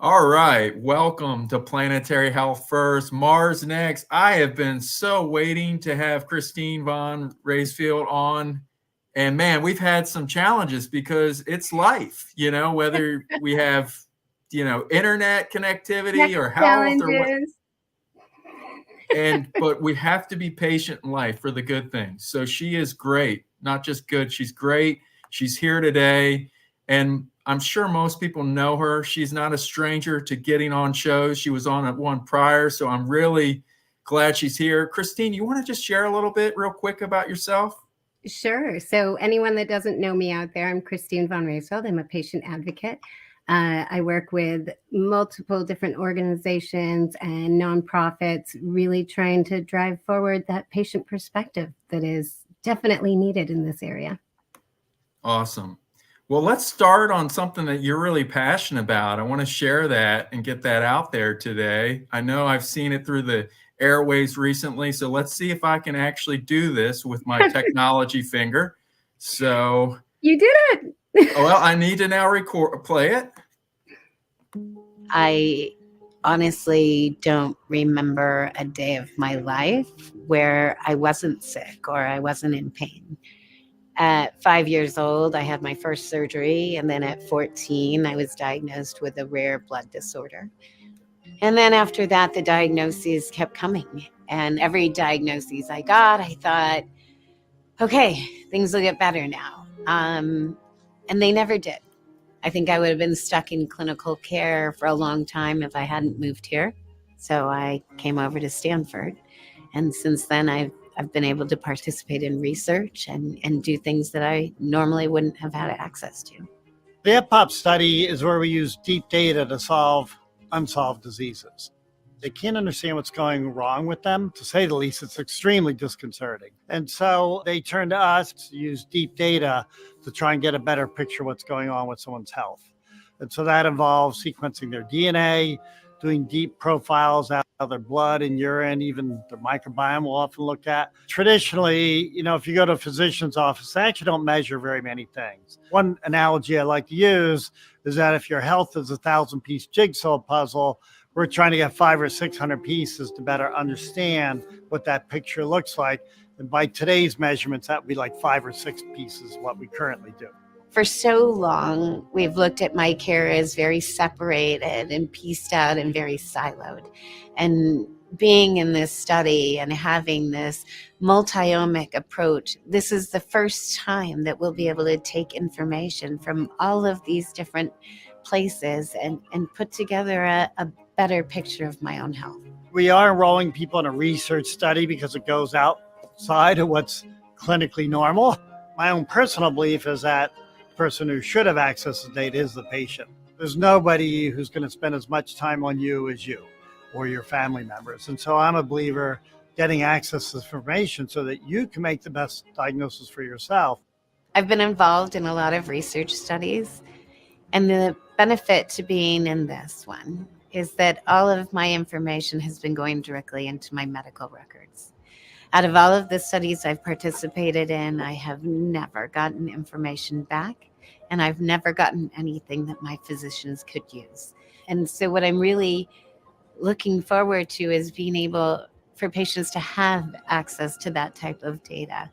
All right, welcome to Planetary Health First, Mars Next. I have been so waiting to have Christine Von Raesfeld on. And man, we've had some challenges because it's life, whether we have, internet Tech connectivity or health or what. challenges. But we have to be patient in life for the good things. So she is great, not just good, she's great. She's here today. And I'm sure most people know her. She's not a stranger to getting on shows. She was on one prior, so I'm really glad she's here. Christine, you want to just share a little bit real quick about yourself? Sure. So anyone that doesn't know me out there, I'm Christine Von Raesfeld. I'm a patient advocate. I work with multiple different organizations and nonprofits, really trying to drive forward that patient perspective that is definitely needed in this area. Awesome. Well, let's start on something that you're really passionate about. I want to share that and get that out there today. I know I've seen it through the airwaves recently, so let's see if I can actually do this with my technology finger. So you did it. Well, I need to now play it. I honestly don't remember a day of my life where I wasn't sick or I wasn't in pain. At 5 years old, I had my first surgery, and then at 14, I was diagnosed with a rare blood disorder. And then after that, the diagnoses kept coming. And every diagnosis I got, I thought, okay, things will get better now. And they never did. I think I would have been stuck in clinical care for a long time if I hadn't moved here. So I came over to Stanford. And since then, I've been able to participate in research and do things that I normally wouldn't have had access to. The EPOP study is where we use deep data to solve unsolved diseases. They can't understand what's going wrong with them. To say the least, it's extremely disconcerting. And so they turn to us to use deep data to try and get a better picture of what's going on with someone's health. And so that involves sequencing their DNA, doing deep profiles out of their blood and urine, even their microbiome we'll often look at. Traditionally, if you go to a physician's office, they actually don't measure very many things. One analogy I like to use is that if your health is a 1,000-piece jigsaw puzzle, we're trying to get 500 or 600 pieces to better understand what that picture looks like. And by today's measurements, that would be like 5 or 6 pieces, what we currently do. For so long, we've looked at my care as very separated and pieced out and very siloed. And being in this study and having this multi-omic approach, this is the first time that we'll be able to take information from all of these different places and put together a better picture of my own health. We are enrolling people in a research study because it goes outside of what's clinically normal. My own personal belief is that the person who should have access to data is the patient. There's nobody who's going to spend as much time on you as you or your family members. And so I'm a believer getting access to information so that you can make the best diagnosis for yourself. I've been involved in a lot of research studies, and the benefit to being in this one is that all of my information has been going directly into my medical records. Out of all of the studies I've participated in, I have never gotten information back, and I've never gotten anything that my physicians could use. And so what I'm really looking forward to is being able for patients to have access to that type of data,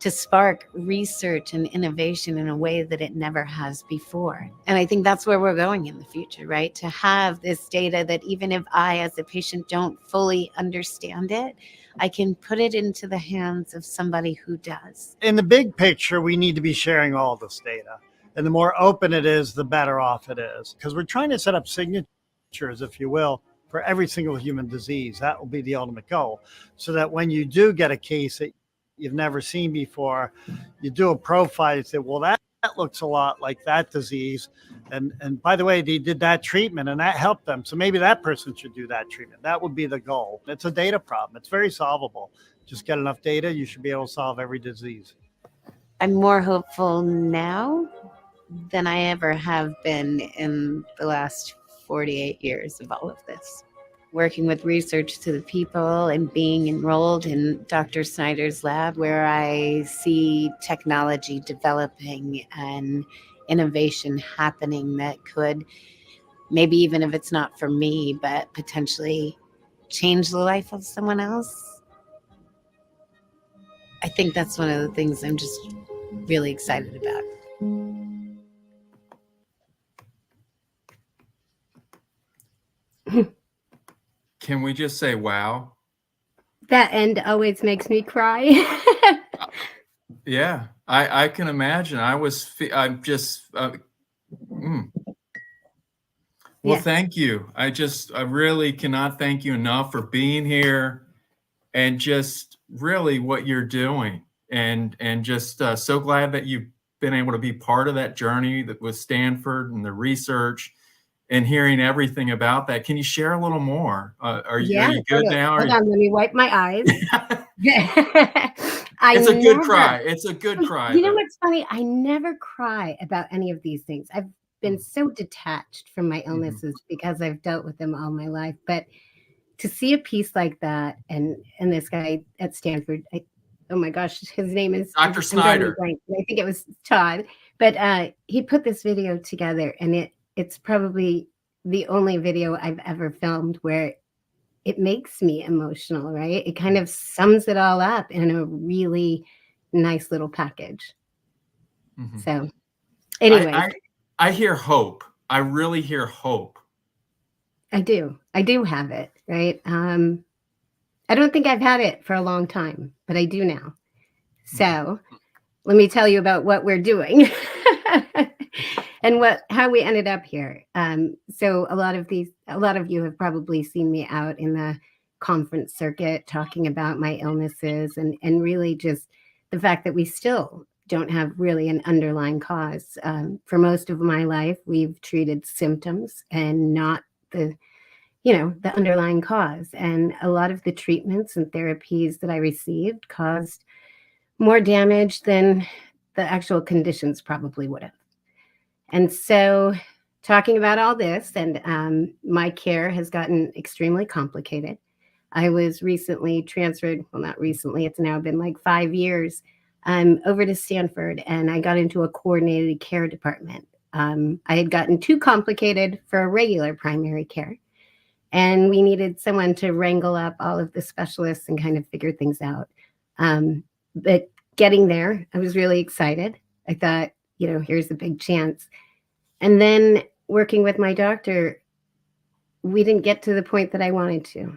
to spark research and innovation in a way that it never has before. And I think that's where we're going in the future, right? To have this data that even if I, as a patient, don't fully understand it, I can put it into the hands of somebody who does. In the big picture, we need to be sharing all this data. And the more open it is, the better off it is. Because we're trying to set up signatures, if you will, for every single human disease. That will be the ultimate goal. So that when you do get a case that you've never seen before, you do a profile, you say, well, that looks a lot like that disease. And by the way, they did that treatment and that helped them. So maybe that person should do that treatment. That would be the goal. It's a data problem. It's very solvable. Just get enough data, you should be able to solve every disease. I'm more hopeful now than I ever have been in the last 48 years of all of this. Working with research to the people and being enrolled in Dr. Snyder's lab, where I see technology developing and innovation happening that could maybe even if it's not for me, but potentially change the life of someone else. I think that's one of the things I'm just really excited about. Can we just say, wow? That end always makes me cry. Yeah, I can imagine. I'm just, well, Yeah. thank you. I really cannot thank you enough for being here and just really what you're doing. And just so glad that you've been able to be part of that journey with Stanford and the research and hearing everything about that. Can you share a little more? Are you good totally. now? Hold on, let me wipe my eyes. It's a good cry. It's a good cry. You know though. what's funny? I never cry about any of these things. I've been so detached from my illnesses because I've dealt with them all my life. But to see a piece like that, and this guy at Stanford, oh my gosh, his name is Dr. I'm Snyder. drawing a blank. I think it was Todd, but he put this video together, and it's probably the only video I've ever filmed where it makes me emotional, right? It kind of sums it all up in a really nice little package. Mhm. So anyway, I hear hope. I really hear hope. I do have it, right? I don't think I've had it for a long time, but I do now. So let me tell you about what we're doing and how we ended up here. So a lot of you have probably seen me out in the conference circuit talking about my illnesses and really just the fact that we still don't have really an underlying cause. For most of my life, we've treated symptoms and not the underlying cause. And a lot of the treatments and therapies that I received caused more damage than the actual conditions probably would have. And so talking about all this, and my care has gotten extremely complicated. I was recently transferred, well, not recently, it's now been like 5 years, over to Stanford, and I got into a coordinated care department. I had gotten too complicated for a regular primary care. And we needed someone to wrangle up all of the specialists and kind of figure things out. But getting there, I was really excited. I thought, here's a big chance. And then working with my doctor, we didn't get to the point that I wanted to,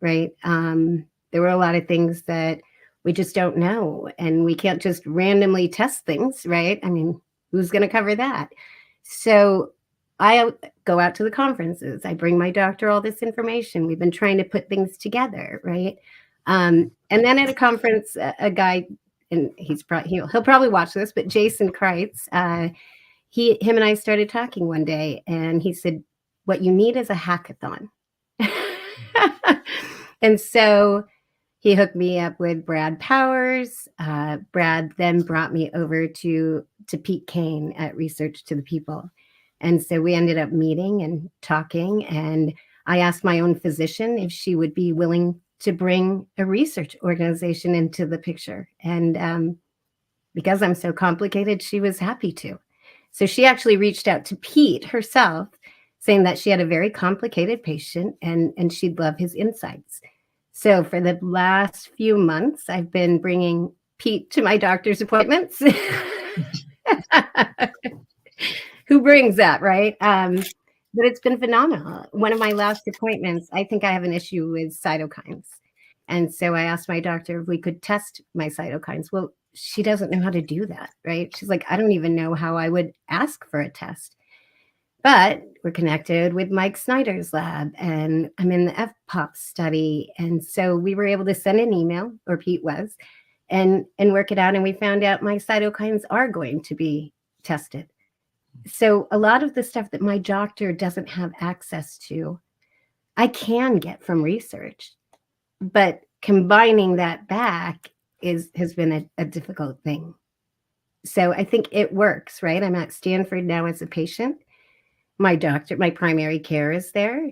right? There were a lot of things that we just don't know. And we can't just randomly test things, right? I mean, who's going to cover that? So I go out to the conferences. I bring my doctor all this information. We've been trying to put things together, right? And then at a conference, a guy, and he'll probably watch this, but Jason Kreitz, him and I started talking one day, and he said, "What you need is a hackathon." And so he hooked me up with Brad Powers. Brad then brought me over to Pete Kane at Research to the People. And so we ended up meeting and talking, and I asked my own physician if she would be willing to bring a research organization into the picture. And because I'm so complicated, she was happy to. So she actually reached out to Pete herself, saying that she had a very complicated patient and she'd love his insights. So for the last few months, I've been bringing Pete to my doctor's appointments. Who brings that, right? But it's been phenomenal. One of my last appointments, I think I have an issue with cytokines. And so I asked my doctor if we could test my cytokines. Well, she doesn't know how to do that, right? She's like, I don't even know how I would ask for a test. But we're connected with Mike Snyder's lab, and I'm in the FPOP study. And so we were able to send an email, or Pete was, and work it out. And we found out my cytokines are going to be tested. So a lot of the stuff that my doctor doesn't have access to, I can get from research. But combining that back has been a difficult thing. So I think it works, right? I'm at Stanford now as a patient. My doctor, my primary care is there.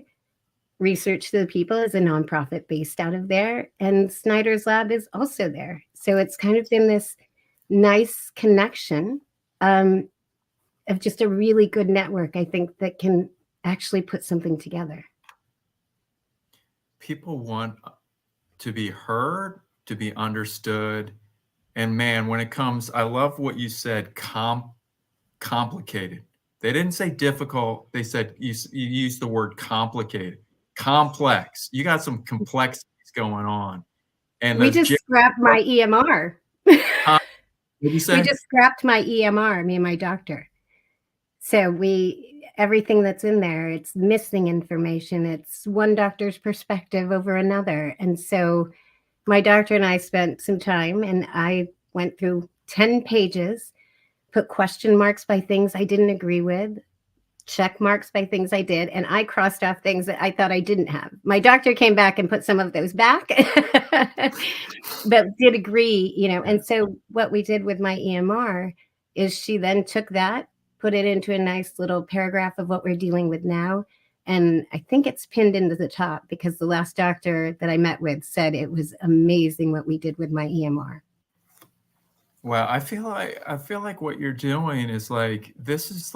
Research to the People is a nonprofit based out of there. And Snyder's lab is also there. So it's kind of been this nice connection of just a really good network, I think, that can actually put something together. People want to be heard, to be understood. And man, when it comes, I love what you said, complicated. They didn't say difficult. They said, you used the word complicated, complex. You got some complexities going on. And We just scrapped my EMR. what did you say? We just scrapped my EMR, me and my doctor. So everything that's in there, it's missing information. It's one doctor's perspective over another. And so my doctor and I spent some time, and I went through 10 pages, put question marks by things I didn't agree with, check marks by things I did, and I crossed off things that I thought I didn't have. My doctor came back and put some of those back, but did agree, And so what we did with my EMR is she then took that, put it into a nice little paragraph of what we're dealing with now. And I think it's pinned into the top because the last doctor that I met with said it was amazing what we did with my EMR. Well, I feel like what you're doing is this is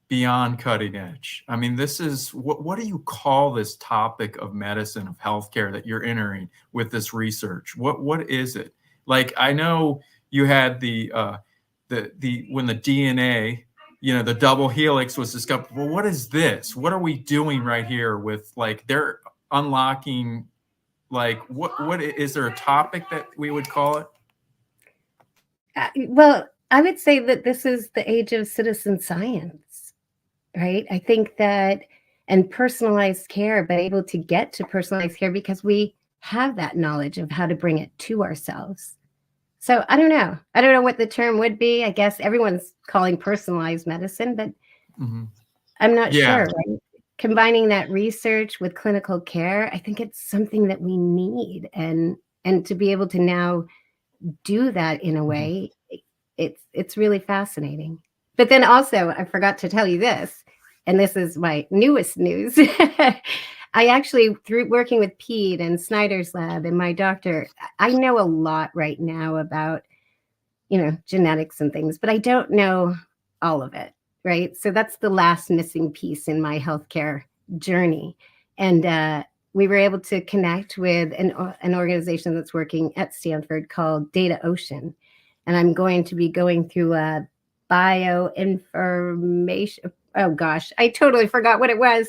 beyond cutting edge. I mean, this is what do you call this topic of medicine, of healthcare that you're entering with this research? What is it? I know you had the when the DNA, the double helix was discovered. Well, what is this? What are we doing right here with they're unlocking, what is there a topic that we would call it? Well, I would say that this is the age of citizen science, right? I think that, and personalized care, but able to get to personalized care because we have that knowledge of how to bring it to ourselves. So I don't know. I don't know what the term would be. I guess everyone's calling personalized medicine, but I'm not sure. Right? Combining that research with clinical care, I think it's something that we need, and to be able to now do that in a way, it's really fascinating. But then also, I forgot to tell you this, and this is my newest news. I actually, through working with Pete and Snyder's lab and my doctor, I know a lot right now about, genetics and things, but I don't know all of it, right? So that's the last missing piece in my healthcare journey. And we were able to connect with an organization that's working at Stanford called Data Ocean. And I'm going to be going through a bioinformation. Oh gosh, I totally forgot what it was.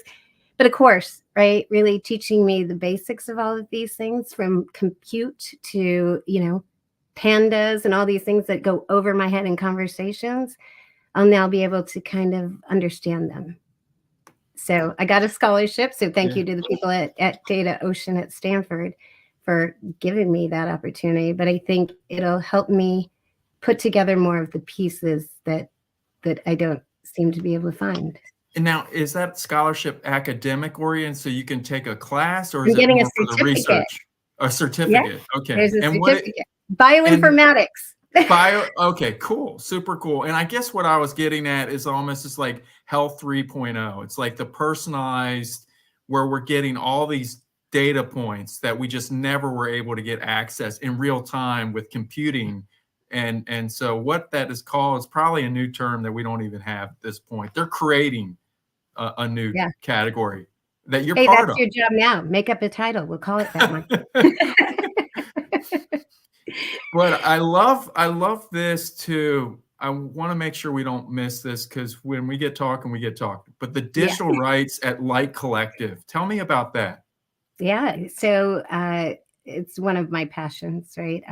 But of course, right, really teaching me the basics of all of these things, from compute to, pandas and all these things that go over my head in conversations. I'll now be able to kind of understand them. So I got a scholarship. So thank you to the people at Data Ocean at Stanford for giving me that opportunity. But I think it'll help me put together more of the pieces that I don't seem to be able to find. And now, is that scholarship academic oriented, so you can take a class, or is it more for the research? A certificate. Yeah. Okay. There's a certificate. Bioinformatics. Okay, cool. Super cool. And I guess what I was getting at is almost just like Health 3.0. It's like the personalized, where we're getting all these data points that we just never were able to get access in real time with computing. And so what that is called is probably a new term that we don't even have at this point. They're creating a new category that you're part of. That's your job now. Make up a title. We'll call it that one. But I love this too. I want to make sure we don't miss this, because when we get talking, we get talking. But the digital rights at Light Collective, tell me about that. Yeah. So it's one of my passions, right?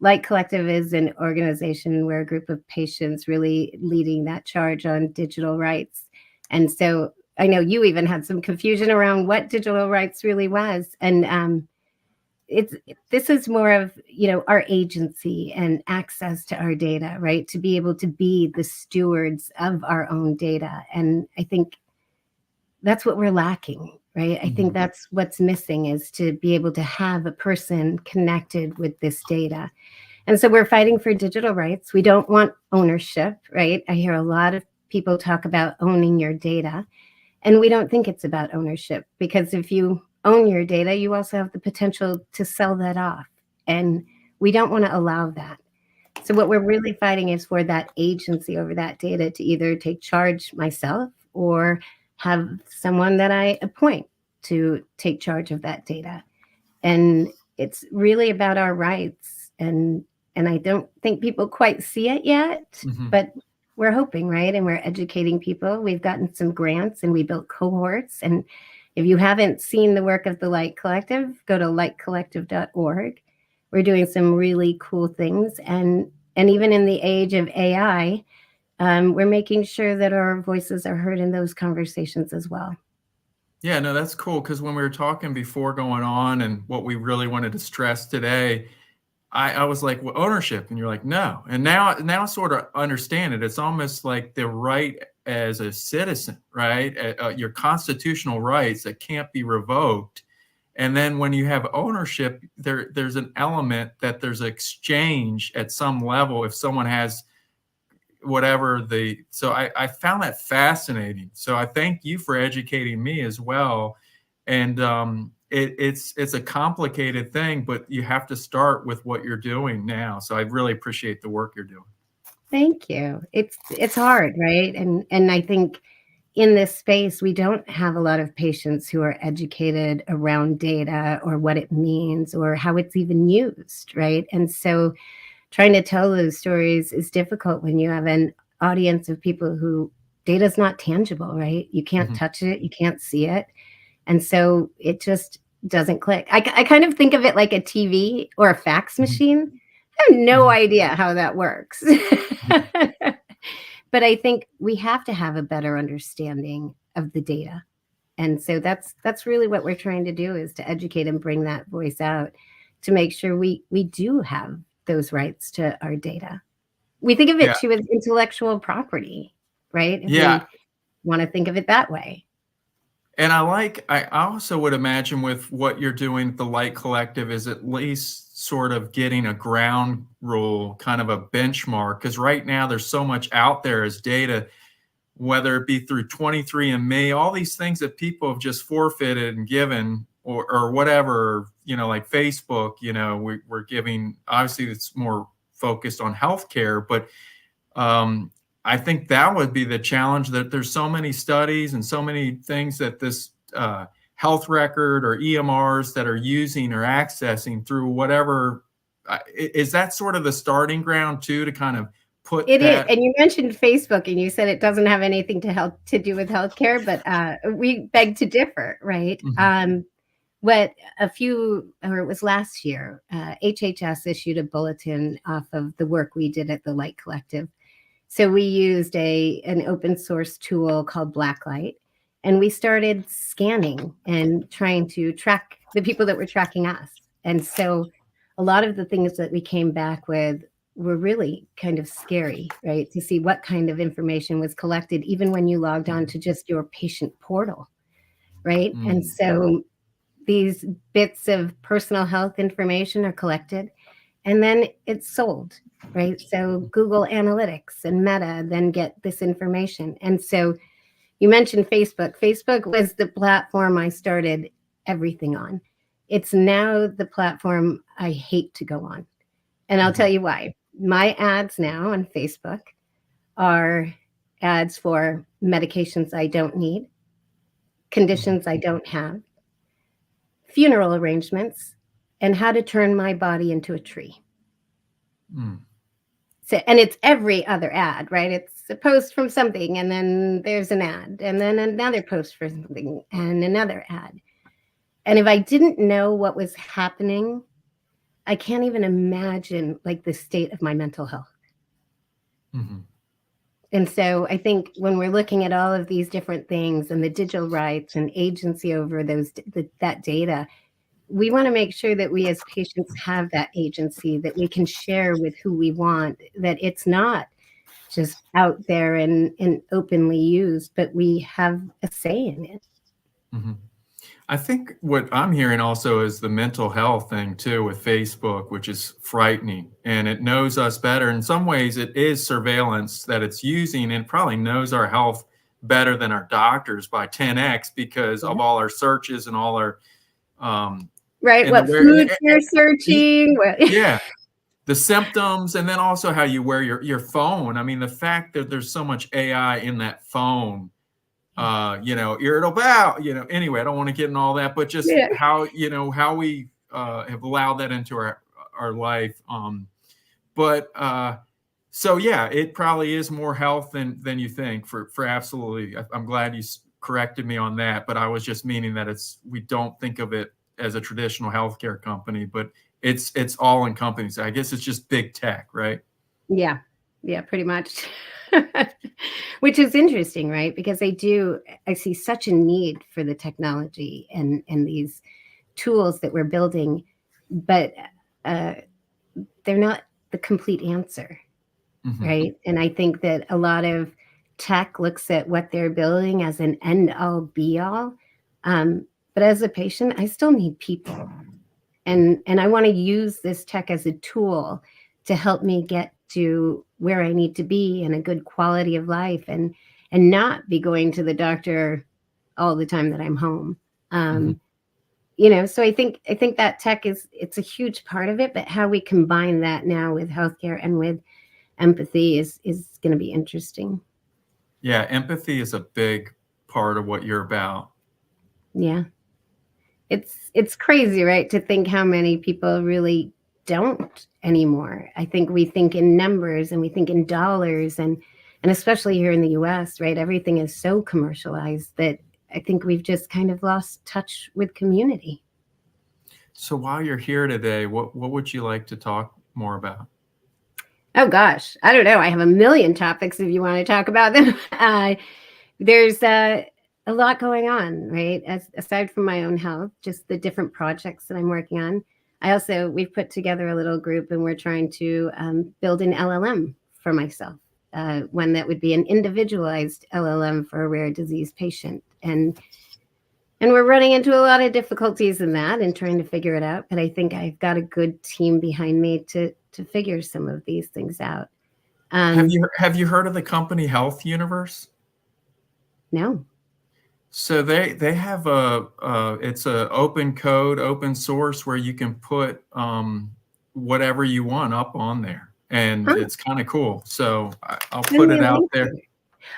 Light Collective is an organization where a group of patients really leading that charge on digital rights. And so I know you even had some confusion around what digital rights really was. And this is more of, our agency and access to our data, right? To be able to be the stewards of our own data. And I think that's what we're lacking, right? I think that's what's missing, is to be able to have a person connected with this data. And so we're fighting for digital rights. We don't want ownership, right? I hear a lot of people talk about owning your data, and we don't think it's about ownership, because if you own your data, you also have the potential to sell that off. And we don't want to allow that. So what we're really fighting is for that agency over that data to either take charge myself or have someone that I appoint to take charge of that data. And it's really about our rights. And I don't think people quite see it yet, but we're hoping, right? And we're educating people. We've gotten some grants and we built cohorts. And if you haven't seen the work of the Light Collective, go to lightcollective.org. We're doing some really cool things. And even in the age of AI, we're making sure that our voices are heard in those conversations as well. Yeah, no, that's cool. Because when we were talking before going on and what we really wanted to stress today, I was like, well, ownership. And you're like, no. And now I sort of understand it. It's almost like the right as a citizen, right? Your constitutional rights that can't be revoked. And then when you have ownership, there's an element that there's exchange at some level if someone has whatever so I found that fascinating. So I thank you for educating me as well. And it's a complicated thing, but you have to start with what you're doing now. So I really appreciate the work you're doing. Thank you. It's hard, right? And I think in this space, we don't have a lot of patients who are educated around data or what it means or how it's even used, right? And so trying to tell those stories is difficult when you have an audience of people who data is not tangible, right? You can't touch it, you can't see it. And so it just doesn't click. I kind of think of it like a TV or a fax machine. I have no idea how that works. But I think we have to have a better understanding of the data. And so that's really what we're trying to do, is to educate and bring that voice out to make sure we do have those rights to our data. We think of it too as intellectual property, right? If we want to think of it that way. And I also would imagine with what you're doing, the Light Collective is at least sort of getting a ground rule, kind of a benchmark, because right now there's so much out there as data, whether it be through 23andMe, all these things that people have just forfeited and given, or whatever, like Facebook, we're giving, obviously it's more focused on healthcare, but I think that would be the challenge, that there's so many studies and so many things that this health record or EMRs that are using or accessing through whatever. Is that sort of the starting ground too, to kind of put it that? Is. And you mentioned Facebook and you said it doesn't have anything to do with healthcare, but we beg to differ, right? It was last year, HHS issued a bulletin off of the work we did at the Light Collective. So we used an open source tool called Blacklight, and we started scanning and trying to track the people that were tracking us. And so a lot of the things that we came back with were really kind of scary, right? To see what kind of information was collected, even when you logged on to just your patient portal, right? And so these bits of personal health information are collected and then it's sold, right? So Google Analytics and Meta then get this information. And so you mentioned Facebook. Facebook was the platform I started everything on. It's now the platform I hate to go on. And I'll tell you why. My ads now on Facebook are ads for medications I don't need, conditions I don't have, funeral arrangements, and how to turn my body into a tree. So, and it's every other ad, right? It's a post from something, and then there's an ad, and then another post for something, and another ad. And if I didn't know what was happening, I can't even imagine like the state of my mental health. And so I think when we're looking at all of these different things and the digital rights and agency over that data, we want to make sure that we as patients have that agency, that we can share with who we want, that it's not just out there and openly used, but we have a say in it. I think what I'm hearing also is the mental health thing too with Facebook, which is frightening, and it knows us better. In some ways, it is surveillance that it's using, and probably knows our health better than our doctors by 10x because of all our searches and all our right, what food you're searching. Yeah, the symptoms, and then also how you wear your phone. I mean, the fact that there's so much AI in that phone irritable bowel, anyway, I don't want to get in all that, but just Yeah. how we have allowed that into our life. So yeah, it probably is more health than you think for absolutely. I'm glad you corrected me on that, but I was just meaning that we don't think of it as a traditional healthcare company, but it's all encompassing. I guess it's just big tech, right? Yeah, pretty much. Which is interesting, right? Because I see such a need for the technology and these tools that we're building, but they're not the complete answer, right? And I think that a lot of tech looks at what they're building as an end all be all. But as a patient, I still need people. And I want to use this tech as a tool to help me get to where I need to be and a good quality of life and not be going to the doctor all the time that I'm home. So I think that tech it's a huge part of it, but how we combine that now with healthcare and with empathy is going to be interesting. Yeah, empathy is a big part of what you're about. Yeah. It's crazy, right? To think how many people really don't anymore. I think we think in numbers and we think in dollars and especially here in the US, right? Everything is so commercialized that I think we've just kind of lost touch with community. So while you're here today, what would you like to talk more about? Oh gosh, I don't know. I have a million topics if you want to talk about them. There's a lot going on, right? Aside from my own health, just the different projects that I'm working on. We've put together a little group and we're trying to build an LLM for myself, one that would be an individualized LLM for a rare disease patient. And we're running into a lot of difficulties in that and trying to figure it out. But I think I've got a good team behind me to figure some of these things out. Have you heard of the company Health Universe? No. So they have it's a open code, open source where you can put whatever you want up on there, and it's kind of cool. So I'll put it out there.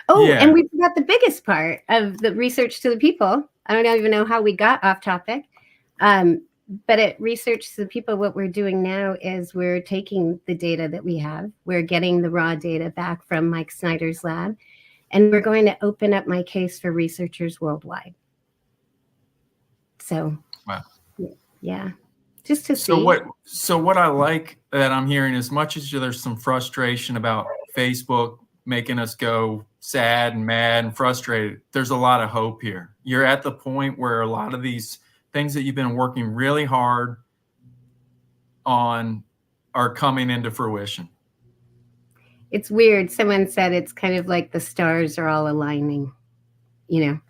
Oh, yeah. And we forgot the biggest part of the research to the people. I don't even know how we got off topic. But at Research to the People, what we're doing now is we're taking the data that we have. We're getting the raw data back from Mike Snyder's lab, and we're going to open up my case for researchers worldwide. So, wow. Yeah, just to see. So what I like that I'm hearing, as much as there's some frustration about Facebook making us go sad and mad and frustrated, there's a lot of hope here. You're at the point where a lot of these things that you've been working really hard on are coming into fruition. It's weird. Someone said it's kind of like the stars are all aligning, And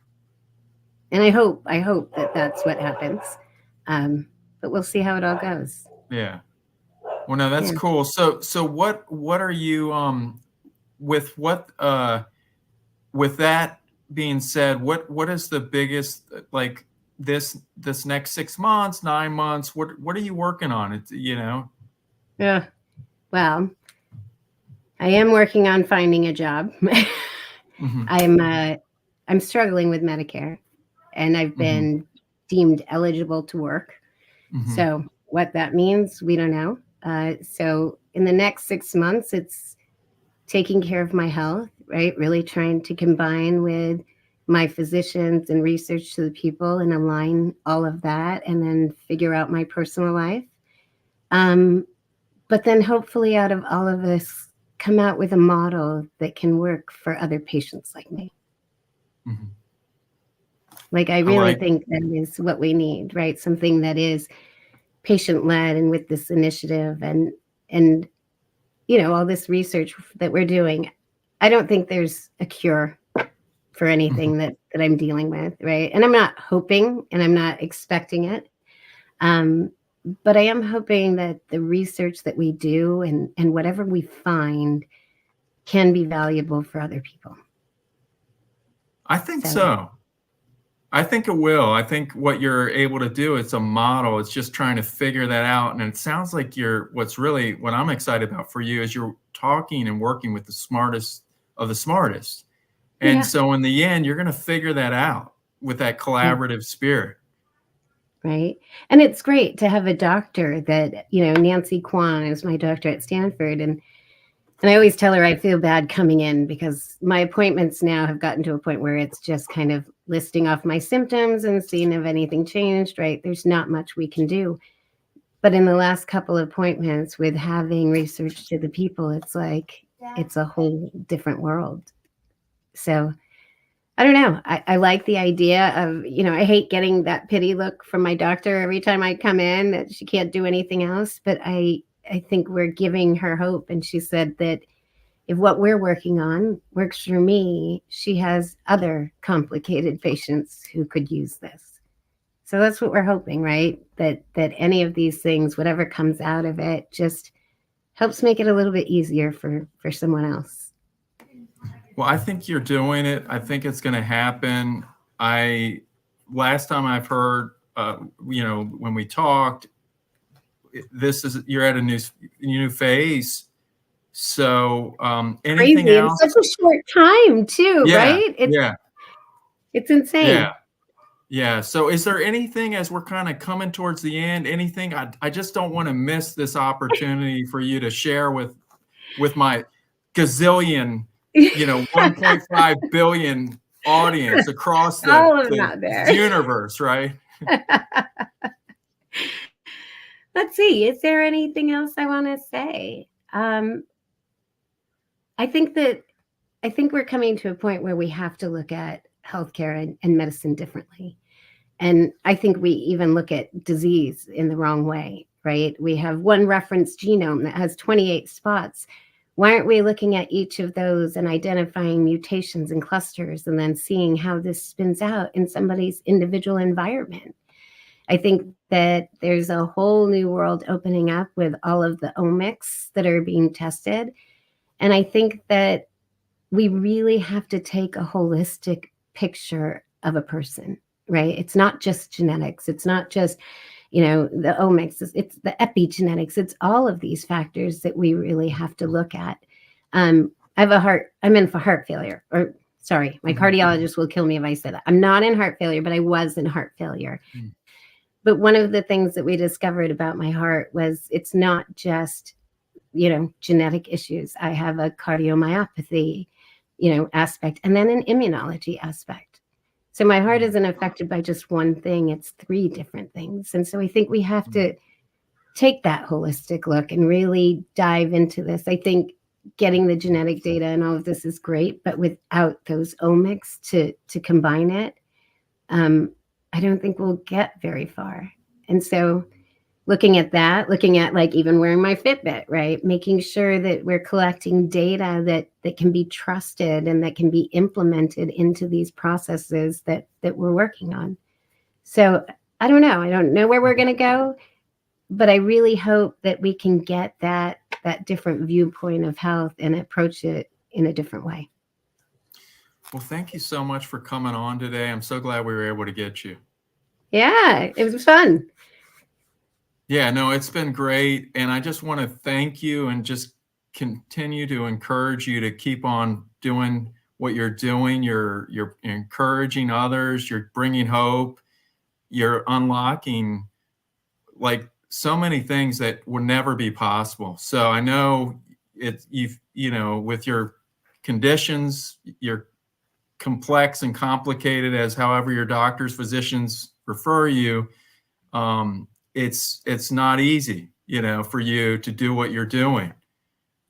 I hope that that's what happens. But we'll see how it all goes. Yeah. Well, no, that's cool. So what are you with that being said, what is the biggest, like, this next 6 months, 9 months, what are you working on? Yeah. Well, I am working on finding a job. I'm struggling with Medicare, and I've been deemed eligible to work. So what that means, we don't know. So in the next 6 months, it's taking care of my health, right? Really trying to combine with my physicians and Research to the People and align all of that and then figure out my personal life. But then hopefully out of all of this, come out with a model that can work for other patients like me. Like, I really think that is what we need, right? Something that is patient-led and with this initiative and all this research that we're doing. I don't think there's a cure for anything that I'm dealing with, right? And I'm not hoping and I'm not expecting it. But I am hoping that the research that we do and whatever we find can be valuable for other people. I think so. I think it will. I think what you're able to do, it's a model. It's just trying to figure that out. And it sounds like what I'm excited about for you is you're talking and working with the smartest of the smartest. And Yeah. so in the end, you're going to figure that out with that collaborative spirit. Right. And it's great to have a doctor that, Nancy Kwan is my doctor at Stanford. And I always tell her I feel bad coming in because my appointments now have gotten to a point where it's just kind of listing off my symptoms and seeing if anything changed, right? There's not much we can do. But in the last couple of appointments with having research to the people, it's like it's a whole different world. So I don't know. I like the idea of, I hate getting that pity look from my doctor every time I come in that she can't do anything else. But I think we're giving her hope. And she said that if what we're working on works for me, she has other complicated patients who could use this. So that's what we're hoping, right? That any of these things, whatever comes out of it, just helps make it a little bit easier for someone else. Well, I think you're doing it. I think it's going to happen. Last time I've heard, when we talked, you're at a new phase. So anything Crazy. else? In such a short time too, right? It's insane. Yeah. So is there anything, as we're kind of coming towards the end, anything, I just don't want to miss this opportunity for you to share with my gazillion, 1.5 billion audience across the universe, right? Let's see. Is there anything else I want to say? I think we're coming to a point where we have to look at healthcare and medicine differently. And I think we even look at disease in the wrong way, right? We have one reference genome that has 28 spots. Why aren't we looking at each of those and identifying mutations and clusters and then seeing how this spins out in somebody's individual environment? I think that there's a whole new world opening up with all of the omics that are being tested. And I think that we really have to take a holistic picture of a person, right? It's not just genetics. It's not just, the omics. It's the epigenetics. It's all of these factors that we really have to look at. I'm in for heart failure, or sorry, my cardiologist will kill me if I say that. I'm not in heart failure, but I was in heart failure. But one of the things that we discovered about my heart was it's not just, genetic issues. I have a cardiomyopathy, aspect, and then an immunology aspect. So my heart isn't affected by just one thing. It's 3 different things. And so I think we have to take that holistic look and really dive into this. I think getting the genetic data and all of this is great, but without those omics to combine it, I don't think we'll get very far. And so looking at like even wearing my Fitbit, right? Making sure that we're collecting data that can be trusted and that can be implemented into these processes that we're working on. So I don't know. I don't know where we're going to go, but I really hope that we can get that different viewpoint of health and approach it in a different way. Well, thank you so much for coming on today. I'm so glad we were able to get you. Yeah, it was fun. Yeah, no, it's been great. And I just want to thank you and just continue to encourage you to keep on doing what you're doing. You're encouraging others. You're bringing hope. You're unlocking like so many things that would never be possible. So I know with your conditions, you're complex and complicated as however your doctors, physicians refer you. It's not easy, for you to do what you're doing,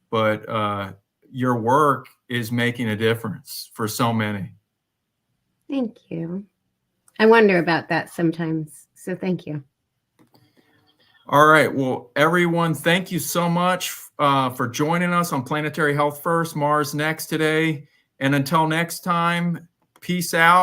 but your work is making a difference for so many. Thank you. I wonder about that sometimes. So thank you. All right. Well, everyone, thank you so much for joining us on Planetary Health First, Mars Next today. And until next time, peace out.